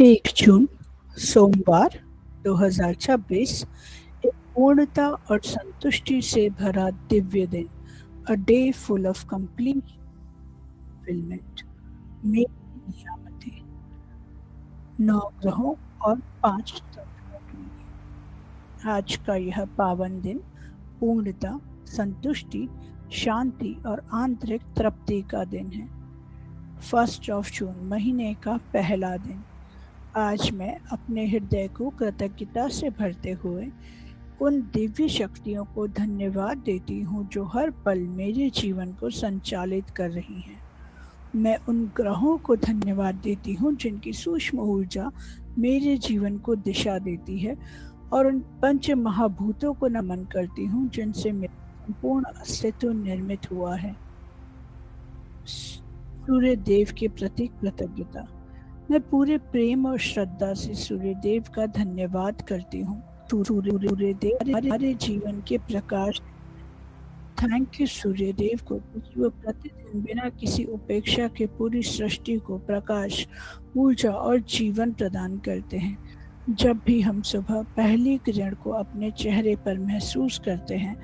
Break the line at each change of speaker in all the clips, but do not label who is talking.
1 जून सोमवार 2026 एक पूर्णता और संतुष्टि से भरा दिव्य दिन। A day full of complete fulfilment. मेरी नियामतें 9 ग्रहों और 5 तत्वों के लिए। आज का यह पावन दिन पूर्णता, संतुष्टि, शांति और आंतरिक तृप्ति का दिन है। 1 जून महीने का पहला दिन। आज मैं अपने हृदय को कृतज्ञता से भरते हुए उन दिव्य शक्तियों को धन्यवाद देती हूँ जो हर पल मेरे जीवन को संचालित कर रही हैं। मैं उन ग्रहों को धन्यवाद देती हूँ जिनकी सूक्ष्म ऊर्जा मेरे जीवन को दिशा देती है, और उन पंच महाभूतों को नमन करती हूँ जिनसे मेरा संपूर्ण अस्तित्व निर्मित हुआ है। सूर्य देव के प्रति कृतज्ञता। मैं पूरे प्रेम और श्रद्धा से सूर्य देव का धन्यवाद करती हूँ। सूर्य देव हमारे जीवन के प्रकाश। थैंक यू सूर्य देव को, क्योंकि वो प्रतिदिन बिना किसी उपेक्षा के पूरी सृष्टि को प्रकाश, ऊर्जा और जीवन प्रदान करते हैं। जब भी हम सुबह पहली किरण को अपने चेहरे पर महसूस करते हैं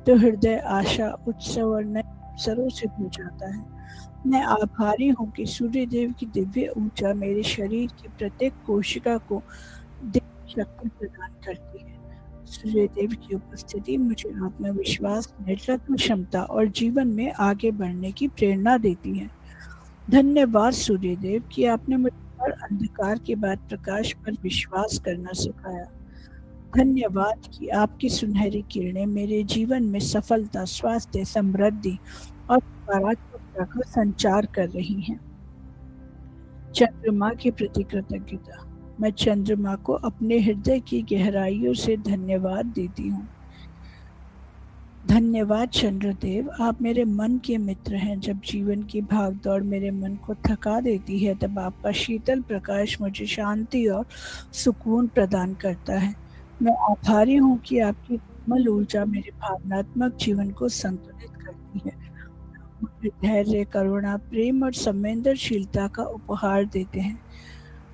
तो हृदय आशा, उत्सव और नए अवसरों से भर जाता है। मैं आभारी हूँ कि सूर्य देव की दिव्य ऊर्जा मेरे शरीर की प्रत्येक कोशिका को दिव्य शक्ति प्रदान करती है। सूर्य देव की उपस्थिति मुझे आत्मविश्वास, नेतृत्व क्षमता और जीवन में आगे बढ़ने की प्रेरणा देती है। धन्यवाद सूर्य देव कि आपने मुझे हर अंधकार के बाद प्रकाश पर विश्वास करना सिखाया। धन्यवाद कि आपकी सुनहरी किरणें मेरे जीवन में सफलता, स्वास्थ्य, समृद्धि और सकारात्मकता का संचार कर रही हैं। चंद्रमा के प्रति कृतज्ञता। मैं चंद्रमा को अपने हृदय की गहराइयों से धन्यवाद देती हूँ। धन्यवाद चंद्रदेव, आप मेरे मन के मित्र हैं। जब जीवन की भागदौड़ मेरे मन को थका देती है तब आपका शीतल प्रकाश मुझे शांति और सुकून प्रदान करता है। मैं आभारी हूँ कि आपकी कोमल ऊर्जा मेरे भावनात्मक जीवन को संतुलित करती है। मुझे धैर्य, करुणा, प्रेम और संवेदनशीलता का उपहार देते हैं।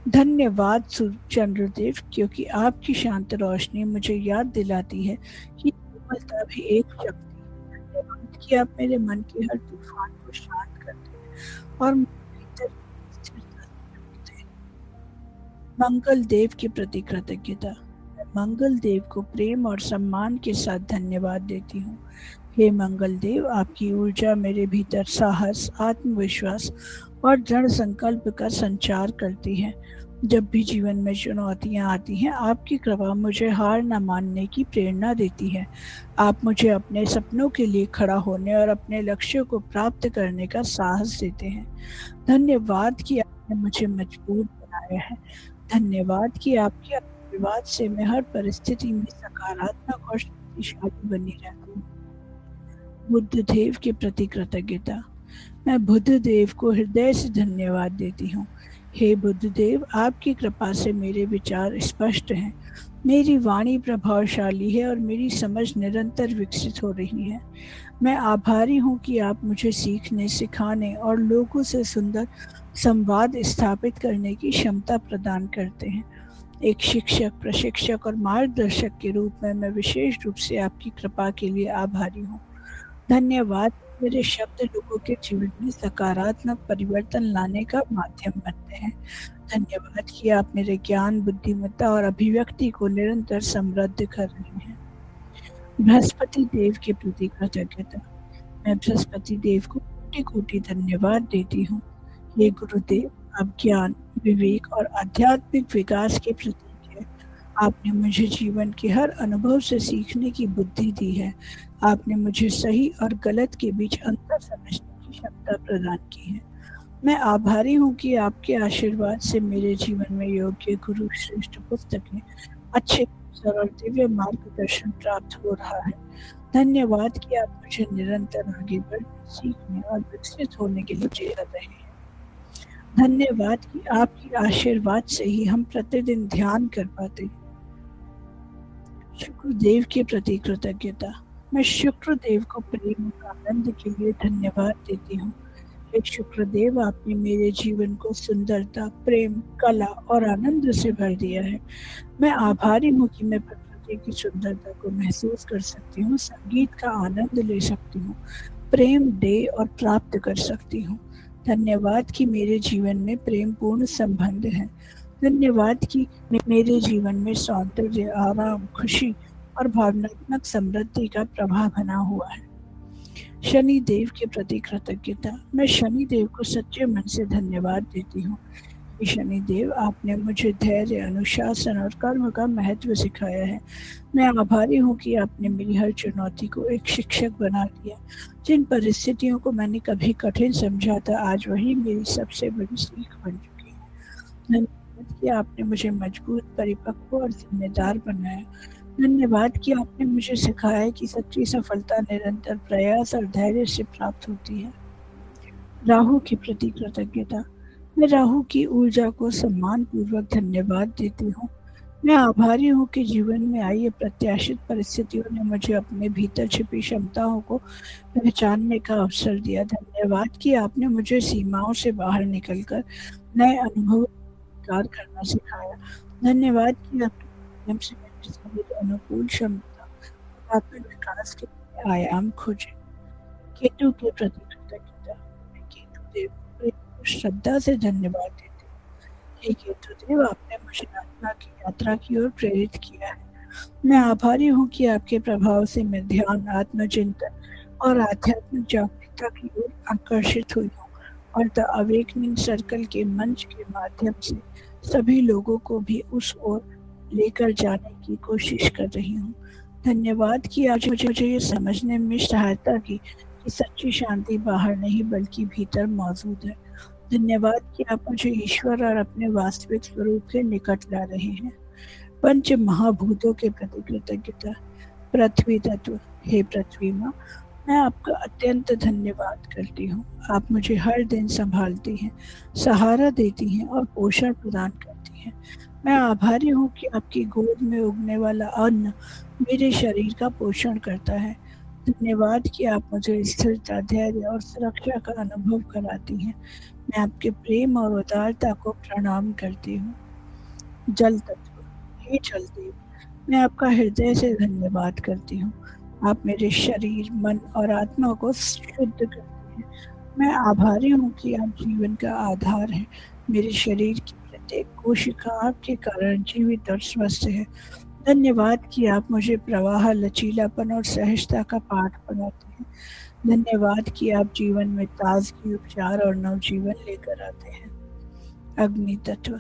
धन्यवाद चंद्रदेव, क्योंकि आपकी शांत रोशनी मुझे याद दिलाती है कि कोमलता भी एक शक्ति है। धन्यवाद कि आप मेरे मन के हर तूफान को शांत करते हैं और मेरे भीतर स्थिरता से रखते हैं। मंगल देव के प्रति कृतज्ञता। मैं मंगल देव को प्रेम और सम्मान के साथ धन्यवाद देती हूँ। हे मंगल देव, आपकी ऊर्जा मेरे भीतर साहस, आत्मविश्वास और दृढ़ संकल्प का संचार करती है। जब भी जीवन में चुनौतियां आती हैं, आपकी कृपा मुझे हार न मानने की प्रेरणा देती है। आप मुझे अपने सपनों के लिए खड़ा होने और अपने लक्ष्यों को प्राप्त करने का साहस देते हैं। धन्यवाद कि आपने मुझे मजबूत बनाया है। धन्यवाद कि आपके आशीर्वाद से मैं हर परिस्थिति में सकारात्मक और शक्तिशाली बनी रहती हूँ। बुद्ध देव के प्रति कृतज्ञता। मैं बुद्ध देव को हृदय से धन्यवाद देती हूँ। हे बुद्ध देव, आपकी कृपा से मेरे विचार स्पष्ट हैं, मेरी वाणी प्रभावशाली है और मेरी समझ निरंतर विकसित हो रही है। मैं आभारी हूँ कि आप मुझे सीखने, सिखाने और लोगों से सुंदर संवाद स्थापित करने की क्षमता प्रदान करते हैं। एक शिक्षक, प्रशिक्षक और मार्गदर्शक के रूप में मैं विशेष रूप से आपकी कृपा के लिए आभारी हूँ। धन्यवाद, मेरे शब्द लोगों के जीवन में सकारात्मक परिवर्तन लाने का माध्यम बनते हैं। धन्यवाद कि आप मेरे ज्ञान, बुद्धिमत्ता और अभिव्यक्ति को निरंतर समृद्ध कर रहे हैं। बृहस्पति देव के प्रति कृतज्ञता। मैं बृहस्पति देव को कोटि कोटि धन्यवाद देती हूँ। ये गुरुदेव, आप ज्ञान, विवेक और आध्यात्मिक विकास के प्रतीक हैं। आपने मुझे जीवन के हर अनुभव से सीखने की बुद्धि दी है। आपने मुझे सही और गलत के बीच अंतर समझने की क्षमता प्रदान की है। मैं आभारी हूँ कि आपके आशीर्वाद से मेरे जीवन में योग्य गुरु, श्रेष्ठ पुस्तकें, अच्छे अवसर और दिव्य मार्गदर्शन प्राप्त हो रहा है। धन्यवाद कि आप मुझे निरंतर आगे बढ़ने, सीखने और विकसित होने के लिए प्रेरित कर रहे हैं। धन्यवाद कि आपके आशीर्वाद से ही हम प्रतिदिन ध्यान कर पाते हैं। शुक्रदेव के प्रति कृतज्ञता। मैं शुक्रदेव को प्रेम और आनंद के लिए धन्यवाद देती हूँ। हे शुक्रदेव, आपने मेरे जीवन को सुंदरता, प्रेम, कला और आनंद से भर दिया है। मैं आभारी हूँ कि मैं प्रकृति की सुंदरता को महसूस कर सकती हूँ, संगीत का आनंद ले सकती हूँ, प्रेम दे और प्राप्त कर सकती हूँ। धन्यवाद कि मेरे जीवन में प्रेमपूर्ण संबंध हैं। धन्यवाद कि मेरे जीवन में सौंदर्य, आराम, खुशी और भावनात्मक समृद्धि का प्रवाह बना हुआ है। शनि देव के प्रति कृतज्ञता। मैं शनि देव को सच्चे मन से धन्यवाद देती हूँ। शनि देव, आपने मुझे धैर्य, अनुशासन और कर्म का महत्व सिखाया है। मैं आभारी हूँ कि आपने मेरी हर चुनौती को एक शिक्षक बना दिया। जिन परिस्थितियों को मैंने कभी कठिन समझा था, आज वही मेरी सबसे बड़ी सीख बन चुकी है। धन्यवाद कि आपने मुझे मजबूत, परिपक्व और जिम्मेदार बनाया। धन्यवाद कि आपने मुझे सिखाया कि सच्ची सफलता निरंतर प्रयास और धैर्य से प्राप्त होती है। राहु के प्रति कृतज्ञता। मैं राहु की ऊर्जा को सम्मान पूर्वक धन्यवाद देती हूँ। मैं आभारी हूँ कि जीवन में आई अप्रत्याशित परिस्थितियों ने मुझे अपने भीतर छिपी क्षमताओं को पहचानने का अवसर दिया। धन्यवाद कि आपने मुझे सीमाओं से बाहर निकलकर नए अनुभव स्वीकार करना सिखाया। धन्यवाद कि आपके माध्यम से मैंने सभी अनुकूल क्षमता और आत्म विकास के नए आयाम खोजे। केतु के प्रति कृतज्ञता। मैं केतु देव को प्रेम और श्रद्धा से धन्यवाद देती हूँ। हे केतु देव, आपने मुझे आत्मा की यात्रा की ओर प्रेरित किया है। मैं आभारी हूँ कि आपके प्रभाव से मैं ध्यान, आत्मचिंतन और आध्यात्मिक जागरूकता की ओर आकर्षित हुई हूँ और द अवेकनिंग सर्कल के मंच के माध्यम से सभी लोगों को भी उस ओर लेकर जाने की कोशिश कर रही हूँ। धन्यवाद कि आज मुझे ये समझने में सहायता की कि सच्ची शांति बाहर नहीं बल्कि भीतर मौजूद है। धन्यवाद कि आप मुझे ईश्वर और अपने वास्तविक स्वरूप के निकट ला रहे हैं। पंच महाभूतों के प्रति कृतज्ञता। पृथ्वी तत्व। हे पृथ्वी माँ, मैं आपका अत्यंत धन्यवाद करती हूँ। आप मुझे हर दिन संभालती हैं, सहारा देती हैं और पोषण प्रदान करती हैं। मैं आभारी हूँ कि आपकी गोद में उगने वाला अन्न मेरे शरीर का पोषण करता है। धन्यवाद कि आप मुझे स्थिरता, धैर्य और सुरक्षा का अनुभव कराती हैं। मैं आपके प्रेम और उदारता को प्रणाम करती हूँ। जल तत्व। हे जल देव, मैं आपका हृदय से धन्यवाद करती हूँ। आप मेरे शरीर, मन और आत्मा को शुद्ध करते हैं। मैं आभारी हूँ कि आप जीवन का आधार हैं। मेरे शरीर की प्रत्येक कोशिका आपके कारण जीवित और स्वस्थ है। धन्यवाद कि आप मुझे प्रवाह, लचीलापन और सहजता का पाठ पढ़ाते हैं। धन्यवाद कि आप जीवन में ताजगी, उपचार और नवजीवन लेकर आते हैं। अग्नि तत्व।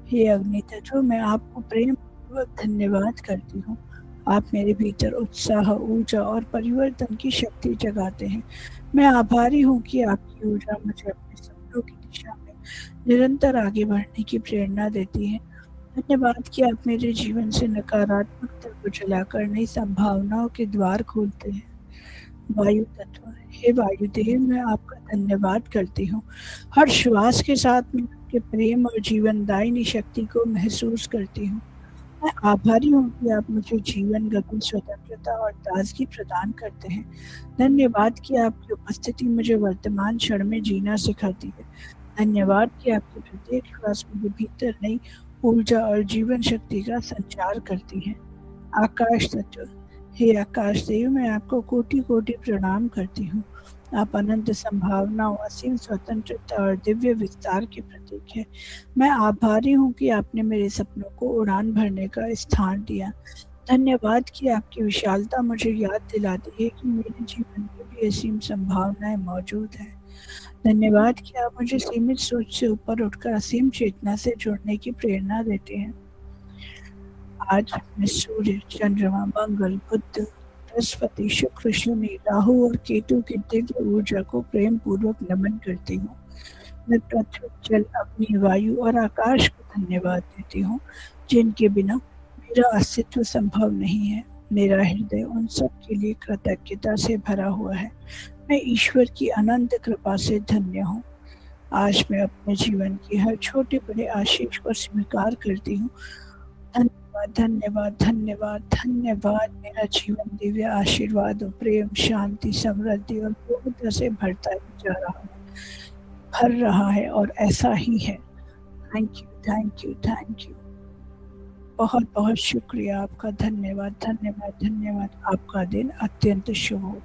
हे अग्नि तत्व, मैं आपको प्रेम पूर्वक धन्यवाद करती हूँ। आप मेरे भीतर उत्साह, ऊर्जा और परिवर्तन की शक्ति जगाते हैं। मैं आभारी हूँ कि आपकी ऊर्जा मुझे अपने सपनों की दिशा में निरंतर आगे बढ़ने की प्रेरणा देती है। धन्यवाद कि आप मेरे जीवन से नकारात्मकता को जलाकर नई संभावनाओं के द्वार खोलते हैं। वायु तत्व। हे वायुदेव, मैं आपका धन्यवाद करती हूँ। हर श्वास के साथ मैं आपके प्रेम और जीवनदायिनी शक्ति को महसूस करती हूँ। मैं आभारी हूँ कि आप मुझे जीवन, गति, स्वतंत्रता और ताजगी प्रदान करते हैं। धन्यवाद कि आपकी उपस्थिति मुझे वर्तमान क्षण में जीना सिखाती है। धन्यवाद कि आपके प्रत्येक श्वास मेरे भीतर नई ऊर्जा और जीवन शक्ति का संचार करती है। आकाश तत्व। हे आकाश देव, मैं आपको कोटि कोटि प्रणाम करती हूँ। आप अनंत संभावनाओं, असीम स्वतंत्रता और दिव्य विस्तार के प्रतीक है। मैं आभारी हूँ कि आपने मेरे सपनों को उड़ान भरने का स्थान दिया। धन्यवाद कि आपकी विशालता मुझे याद दिलाती है कि मेरे जीवन में भी असीम संभावनाएं मौजूद हैं। धन्यवाद कि आप मुझे सीमित सोच से ऊपर उठकर असीम चेतना से जुड़ने की प्रेरणा देते हैं। आज मैं सूर्य, चंद्रमा, मंगल, बुध, बृहस्पति, शुक्र, शनि, राहु और केतु की दिव्य ऊर्जा को प्रेम पूर्वक नमन करती हूँ। मैं पृथ्वी, जल, अग्नि, वायु और आकाश को धन्यवाद देती हूँ, जिनके बिना मेरा अस्तित्व संभव नहीं है। मेरा हृदय उन सब के लिए कृतज्ञता से भरा हुआ है। मैं ईश्वर की अनंत कृपा से धन्य हूँ। आज मैं अपने जीवन की हर छोटे बड़े आशीष को स्वीकार करती हूँ। धन्यवाद, धन्यवाद, धन्यवाद, धन्यवाद। मेरा जीवन दिव्य आशीर्वाद और प्रेम, शांति, समृद्धि और पूर्णता से भरता ही जा रहा है। भर रहा है और ऐसा ही है। Thank you, thank you, thank you. बहुत बहुत शुक्रिया आपका। धन्यवाद, धन्यवाद, धन्यवाद। आपका दिन अत्यंत शुभ हो।